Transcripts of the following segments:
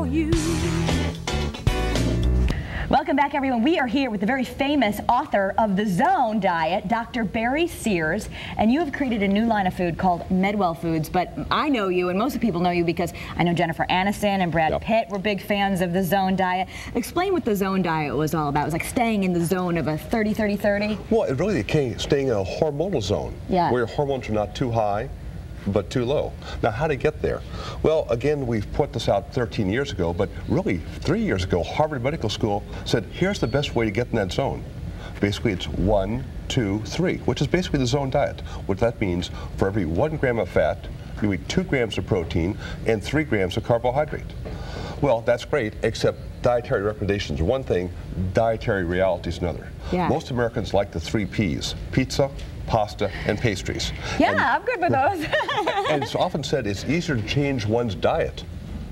you. Welcome back, everyone. We are here with the very famous author of the Zone Diet, Dr. Barry Sears, and you have created a new line of food called MedWell Foods. But I know you, and most of people know you because I know Jennifer Aniston and Brad Pitt were big fans of the Zone Diet. Explain what the Zone Diet was all about. It was like staying in the zone of a 30-30-30. Well, it really became staying in a hormonal zone, where your hormones are not too high but too low. Now, how to get there? Well, again, we've put this out 13 years ago, but really 3 years ago, Harvard Medical School said, here's the best way to get in that zone. Basically, it's 1, 2, 3, which is basically the Zone Diet. What that means, for every 1 gram of fat, you eat 2 grams of protein and 3 grams of carbohydrate. Well, that's great, except dietary recommendations are one thing, dietary reality is another. Most Americans like the 3 Ps, pizza, pasta, and pastries. I'm good with those. And it's often said it's easier to change one's diet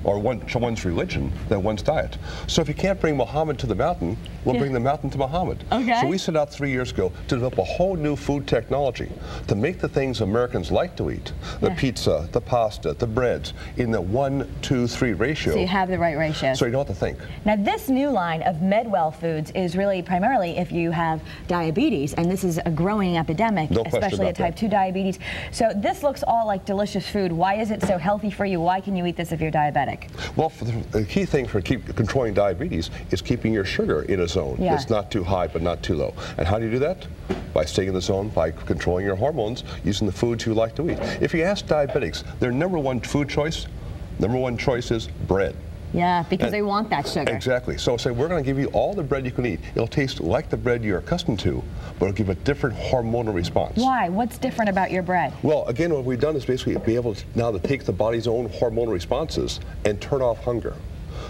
or one's religion than one's diet. So if you can't bring Muhammad to the mountain, we'll bring the mountain to Muhammad. So we set out 3 years ago to develop a whole new food technology to make the things Americans like to eat, the pizza, the pasta, the breads, in the 1, 2, 3 ratio. So you have the right ratio. So you don't have to think. Now, this new line of MedWell Foods is really primarily if you have diabetes, and this is a growing epidemic, especially type 2 diabetes. So this looks all like delicious food. Why is it so healthy for you? Why can you eat this if you're diabetic? Well, the key thing for controlling diabetes is keeping your sugar in a zone. It's not too high, but not too low. And how do you do that? By staying in the zone, by controlling your hormones, using the foods you like to eat. If you ask diabetics, their #1 food choice, #1 choice is bread. Because they want that sugar. Exactly. So say, we're going to give you all the bread you can eat. It'll taste like the bread you're accustomed to, but it'll give a different hormonal response. Why? What's different about your bread? Well, again, what we've done is basically be able to now to take the body's own hormonal responses and turn off hunger.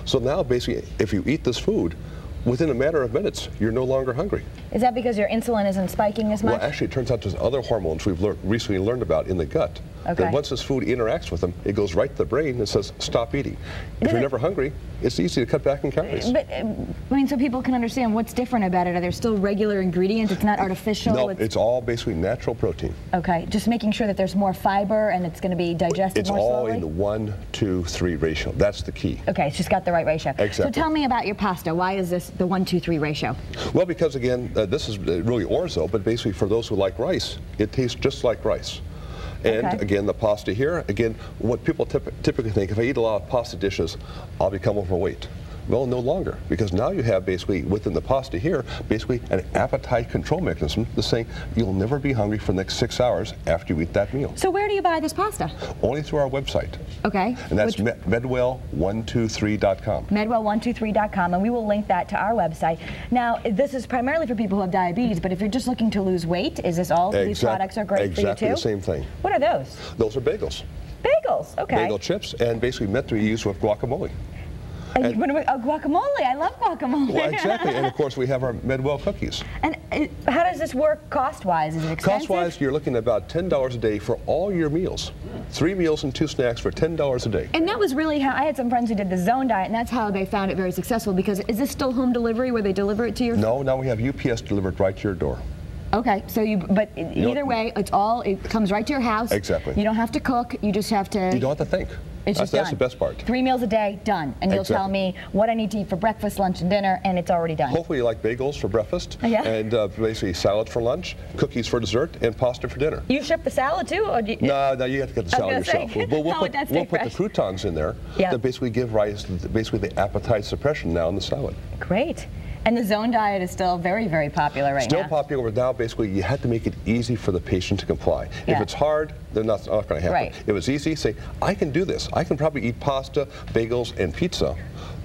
So now, basically, if you eat this food, within a matter of minutes, you're no longer hungry. Is that because your insulin isn't spiking as much? Well, actually, it turns out there's other hormones we've recently learned about in the gut. That once this food interacts with them, it goes right to the brain and says, stop eating. If you're never hungry, it's easy to cut back in calories. But, I mean, so people can understand what's different about it. Are there still regular ingredients? It's not artificial? No, it's all basically natural protein. Okay, just making sure that there's more fiber and it's going to be digested more slowly? It's all in the 1, 2, 3 ratio. That's the key. Okay, it's just got the right ratio. Exactly. So tell me about your pasta. Why is this the 1, 2, 3 ratio? Well, because again, this is really orzo, but basically for those who like rice, it tastes just like rice. And again, the pasta here, again, what people typically think, if I eat a lot of pasta dishes, I'll become overweight. Well, no longer, because now you have basically within the pasta here, basically an appetite control mechanism that's saying you'll never be hungry for the next 6 hours after you eat that meal. So where do you buy this pasta? Only through our website. Okay. And that's MedWell123.com. MedWell123.com, and we will link that to our website. Now, this is primarily for people who have diabetes, but if you're just looking to lose weight, is this all? These products are great for you too? Exactly the same thing. What are those? Those are bagels. Bagels, okay. Bagel chips, and basically meant to be used with guacamole. Guacamole, I love guacamole. Well, exactly, and of course we have our MedWell cookies. And how does this work cost-wise? Is it expensive? Cost-wise, you're looking at about $10 a day for all your meals. 3 meals and 2 snacks for $10 a day. And that was really how, I had some friends who did the Zone Diet, and that's how they found it very successful, because is this still home delivery where they deliver it to your... No, now we have UPS delivered right to your door. Okay, so either way, it comes right to your house. Exactly. You don't have to cook, you just have to... You don't have to think. That's the best part. 3 meals a day, done. And you'll tell me what I need to eat for breakfast, lunch, and dinner, and it's already done. Hopefully you like bagels for breakfast, and basically salad for lunch, cookies for dessert, and pasta for dinner. You ship the salad too? Or do you... No, you have to get the salad yourself. We'll put the croutons in there that basically give rise to the appetite suppression now in the salad. Great. And the Zone Diet is still very, very popular right now. Still popular, but now basically you have to make it easy for the patient to comply. If it's hard, then that's not going to happen. If it's easy, say, I can do this. I can probably eat pasta, bagels, and pizza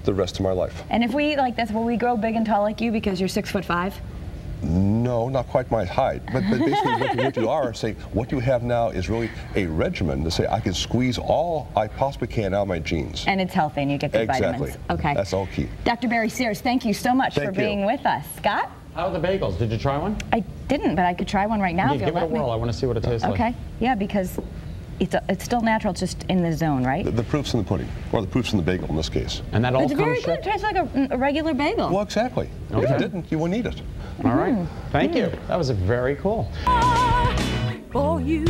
the rest of my life. And if we eat like this, will we grow big and tall like you because you're 6'5"? No, not quite my height, but basically what you are saying, what you have now is really a regimen to say I can squeeze all I possibly can out of my genes. And it's healthy and you get good vitamins. Okay. That's all key. Dr. Barry Sears, thank you so much for being with us. Scott? How are the bagels? Did you try one? I didn't, but I could try one right now if you'll let me. Give it a whirl. I want to see what it tastes like. Okay. Yeah, because it's still natural, it's just in the zone, right? The proof's in the pudding, or the proof's in the bagel in this case. And that all comes very good. It tastes like a regular bagel. Well, exactly. If it didn't, you wouldn't eat it. All right. Thank you. That was very cool. For you.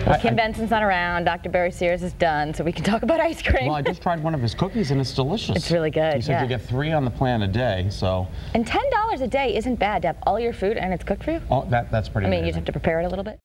Well, Kim Benson's not around. Dr. Barry Sears is done, so we can talk about ice cream. Well, I just tried one of his cookies, and it's delicious. It's really good. He said you get 3 on the plan a day, so. And $10 a day isn't bad to have all your food and it's cooked for you. Oh, that's pretty amazing. I mean, you just have to prepare it a little bit.